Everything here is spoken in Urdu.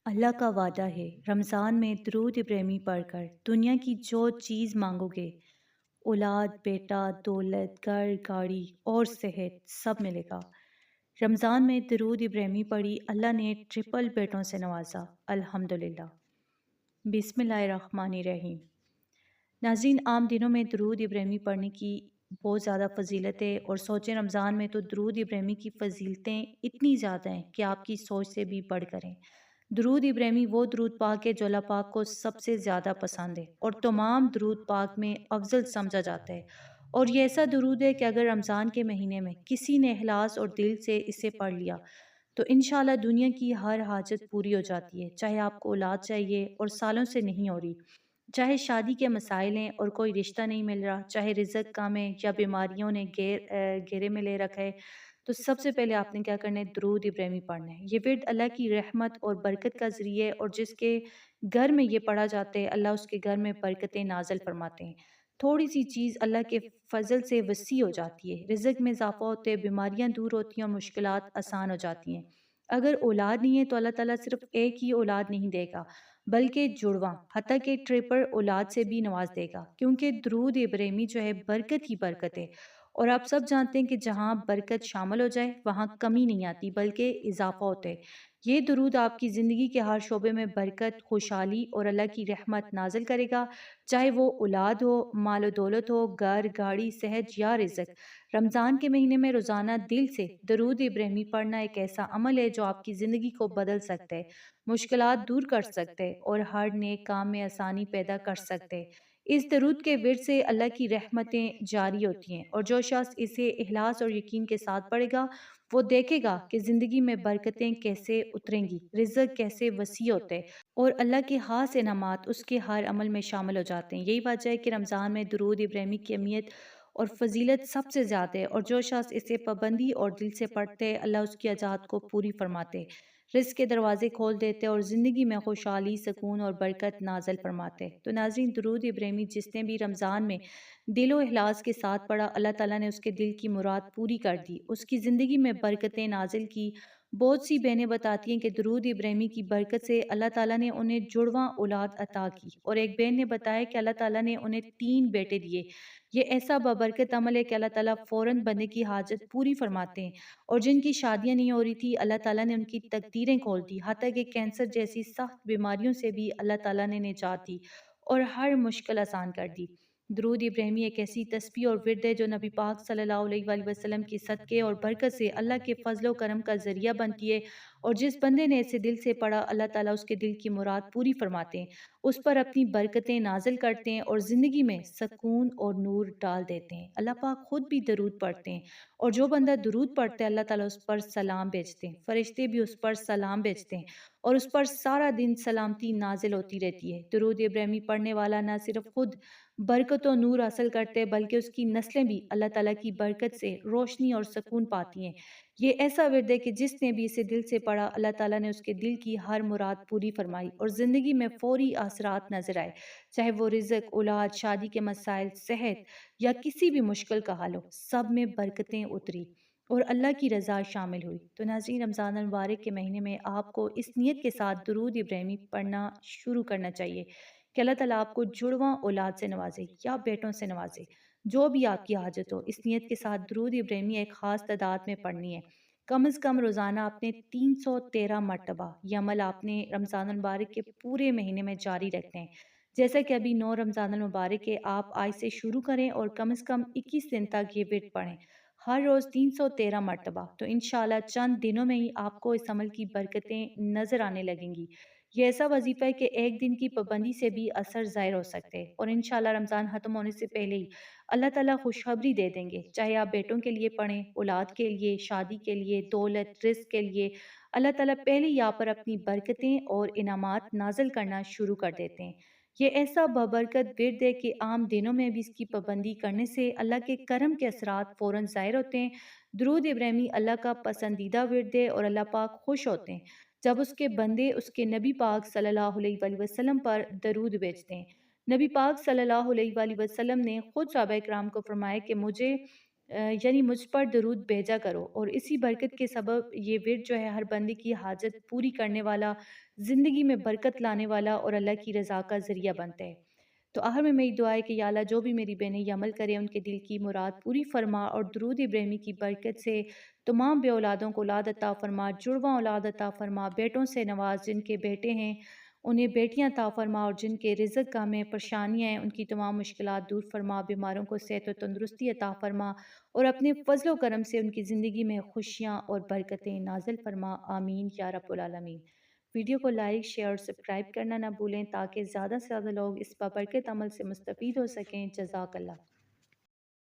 اللہ کا وعدہ ہے رمضان میں درود ابراہیمی پڑھ کر دنیا کی جو چیز مانگو گے، اولاد، بیٹا، دولت، گھر، گاڑی اور صحت سب ملے گا۔ رمضان میں درود ابراہیمی پڑھی، اللہ نے ٹرپل بیٹوں سے نوازا، الحمدللہ۔ بسم اللہ الرحمن الرحیم۔ ناظرین، عام دنوں میں درود ابراہیمی پڑھنے کی بہت زیادہ فضیلت ہے، اور سوچیں رمضان میں تو درود ابراہیمی کی فضیلتیں اتنی زیادہ ہیں کہ آپ کی سوچ سے بھی بڑھ کر ہیں۔ درود ابراہیمی وہ درود پاک ہے جو اللہ پاک کو سب سے زیادہ پسند ہے اور تمام درود پاک میں افضل سمجھا جاتا ہے، اور یہ ایسا درود ہے کہ اگر رمضان کے مہینے میں کسی نے اخلاص اور دل سے اسے پڑھ لیا تو انشاءاللہ دنیا کی ہر حاجت پوری ہو جاتی ہے، چاہے آپ کو اولاد چاہیے اور سالوں سے نہیں ہو رہی، چاہے شادی کے مسائل ہیں اور کوئی رشتہ نہیں مل رہا، چاہے رزق کم ہے یا بیماریوں نے گھیرے میں لے رکھا ہے، تو سب سے پہلے آپ نے کیا کرنا ہے؟ درود ابراہیمی پڑھنا ہے۔ یہ ورد اللہ کی رحمت اور برکت کا ذریعہ ہے، اور جس کے گھر میں یہ پڑھا جاتا ہے اللہ اس کے گھر میں برکتیں نازل فرماتے ہیں۔ تھوڑی سی چیز اللہ کے فضل سے وسیع ہو جاتی ہے، رزق میں اضافہ ہوتے ہیں، بیماریاں دور ہوتی ہیں اور مشکلات آسان ہو جاتی ہیں۔ اگر اولاد نہیں ہے تو اللہ تعالیٰ صرف ایک ہی اولاد نہیں دے گا بلکہ جڑواں، حتیٰ کہ ٹرپل اولاد سے بھی نواز دے گا، کیونکہ درود ابراہیمی جو ہے برکت ہی برکت ہے، اور آپ سب جانتے ہیں کہ جہاں برکت شامل ہو جائے وہاں کمی نہیں آتی بلکہ اضافہ ہوتا ہے۔ یہ درود آپ کی زندگی کے ہر شعبے میں برکت، خوشحالی اور اللہ کی رحمت نازل کرے گا، چاہے وہ اولاد ہو، مال و دولت ہو، گھر، گاڑی، صحت یا رزق۔ رمضان کے مہینے میں روزانہ دل سے درود ابراہیمی پڑھنا ایک ایسا عمل ہے جو آپ کی زندگی کو بدل سکتا ہے، مشکلات دور کر سکتے اور ہر نیک کام میں آسانی پیدا کر سکتے۔ اس درود کے ورد سے اللہ کی رحمتیں جاری ہوتی ہیں، اور جو شخص اسے اخلاص اور یقین کے ساتھ پڑھے گا وہ دیکھے گا کہ زندگی میں برکتیں کیسے اتریں گی، رزق کیسے وسیع ہوتے، اور اللہ کے خاص انعامات اس کے ہر عمل میں شامل ہو جاتے ہیں۔ یہی وجہ ہے کہ رمضان میں درود ابراہیمی کی اہمیت اور فضیلت سب سے زیادہ ہے، اور جو شخص اسے پابندی اور دل سے پڑھتے ہیں اللہ اس کی حاجات کو پوری فرماتے، رزق کے دروازے کھول دیتے اور زندگی میں خوشحالی، سکون اور برکت نازل فرماتے۔ تو ناظرین، درود ابراہیمی جس نے بھی رمضان میں دل و اخلاص کے ساتھ پڑھا، اللہ تعالیٰ نے اس کے دل کی مراد پوری کر دی، اس کی زندگی میں برکتیں نازل کی۔ بہت سی بہنیں بتاتی ہیں کہ درود ابراہیمی کی برکت سے اللہ تعالیٰ نے انہیں جڑواں اولاد عطا کی، اور ایک بہن نے بتایا کہ اللہ تعالیٰ نے انہیں 3 بیٹے دیے۔ یہ ایسا بابرکت عمل ہے کہ اللہ تعالیٰ فوراً بندے کی حاجت پوری فرماتے ہیں، اور جن کی شادیاں نہیں ہو رہی تھی اللہ تعالیٰ نے ان کی تقدیریں کھول دی، حتیٰ کہ کینسر جیسی سخت بیماریوں سے بھی اللہ تعالیٰ نے نجات دی اور ہر مشکل آسان کر دی۔ درود ابراہیمی ایک ایسی تسبیح اور ورد ہے جو نبی پاک صلی اللہ علیہ وآلہ وسلم کی صدقے اور برکت سے اللہ کے فضل و کرم کا ذریعہ بنتی ہے، اور جس بندے نے اسے دل سے پڑھا اللہ تعالیٰ اس کے دل کی مراد پوری فرماتے ہیں، اس پر اپنی برکتیں نازل کرتے ہیں اور زندگی میں سکون اور نور ڈال دیتے ہیں۔ اللہ پاک خود بھی درود پڑھتے ہیں، اور جو بندہ درود پڑھتا ہے اللہ تعالیٰ اس پر سلام بھیجتے ہیں، فرشتے بھی اس پر سلام بھیجتے ہیں، اور اس پر سارا دن سلامتی نازل ہوتی رہتی ہے۔ درود ابراہیمی پڑھنے والا نہ صرف خود برکت و نور حاصل کرتے ہیں بلکہ اس کی نسلیں بھی اللہ تعالیٰ کی برکت سے روشنی اور سکون پاتی ہیں۔ یہ ایسا ورد ہے کہ جس نے بھی اسے دل سے پڑھا اللہ تعالیٰ نے اس کے دل کی ہر مراد پوری فرمائی اور زندگی میں فوری اثرات نظر آئے، چاہے وہ رزق، اولاد، شادی کے مسائل، صحت یا کسی بھی مشکل کا حل ہو، سب میں برکتیں اتری اور اللہ کی رضا شامل ہوئی۔ تو ناظرین، رمضان المبارک کے مہینے میں آپ کو اس نیت کے ساتھ درود ابراہیمی پڑھنا شروع کرنا چاہیے کہ اللہ تعالیٰ آپ کو جڑواں اولاد سے نوازے یا بیٹوں سے نوازے، جو بھی آپ کی حاجت ہو۔ اس نیت کے ساتھ درود ابراہیمی ایک خاص تعداد میں پڑھنی ہے، کم از کم روزانہ آپ نے 313 مرتبہ۔ یہ عمل آپ نے رمضان المبارک کے پورے مہینے میں جاری رکھتے ہیں، جیسا کہ ابھی 9 رمضان المبارک ہے، آپ آج سے شروع کریں اور کم از کم 21 دن تک یہ ورد پڑھیں، ہر روز 313 مرتبہ۔ تو انشاءاللہ چند دنوں میں ہی آپ کو اس عمل کی برکتیں نظر آنے لگیں گی۔ یہ ایسا وظیفہ ہے کہ ایک دن کی پابندی سے بھی اثر ظاہر ہو سکتے ہیں، اور انشاءاللہ رمضان ختم ہونے سے پہلے ہی اللہ تعالیٰ خوشخبری دے دیں گے، چاہے آپ بیٹوں کے لیے پڑھیں، اولاد کے لیے، شادی کے لیے، دولت، رزق کے لیے، اللہ تعالیٰ پہلے ہی آپ پر اپنی برکتیں اور انعامات نازل کرنا شروع کر دیتے ہیں۔ یہ ایسا بابرکت ورد ہے کہ عام دنوں میں بھی اس کی پابندی کرنے سے اللہ کے کرم کے اثرات فوراً ظاہر ہوتے ہیں۔ درود ابراہیمی اللہ کا پسندیدہ ورد ہے، اور اللہ پاک خوش ہوتے ہیں جب اس کے بندے اس کے نبی پاک صلی اللہ علیہ وآلہ وسلم پر درود بھیجتے ہیں۔ نبی پاک صلی اللہ علیہ وآلہ وسلم نے خود صحابہ کرام کو فرمایا کہ مجھے یعنی مجھ پر درود بھیجا کرو، اور اسی برکت کے سبب یہ ورد جو ہے ہر بندے کی حاجت پوری کرنے والا، زندگی میں برکت لانے والا اور اللہ کی رضا کا ذریعہ بنتا ہے۔ تو آخر میں میری دعا ہے کہ یا اللہ جو بھی میری بہنیں یہ عمل کریں ان کے دل کی مراد پوری فرما، اور درود ابراہیمی کی برکت سے تمام بے اولادوں کو اولاد عطا فرما، جڑواں اولاد عطا فرما، بیٹوں سے نواز، جن کے بیٹے ہیں انہیں بیٹیاں عطا فرما، اور جن کے رزق کم ہے، پریشانیاں ہیں، ان کی تمام مشکلات دور فرما، بیماروں کو صحت و تندرستی عطا فرما، اور اپنے فضل و کرم سے ان کی زندگی میں خوشیاں اور برکتیں نازل فرما، آمین یا رب العالمین۔ ویڈیو کو لائک، شیئر اور سبسکرائب کرنا نہ بھولیں تاکہ زیادہ سے زیادہ لوگ اس بابرکت عمل سے مستفید ہو سکیں۔ جزاک اللہ۔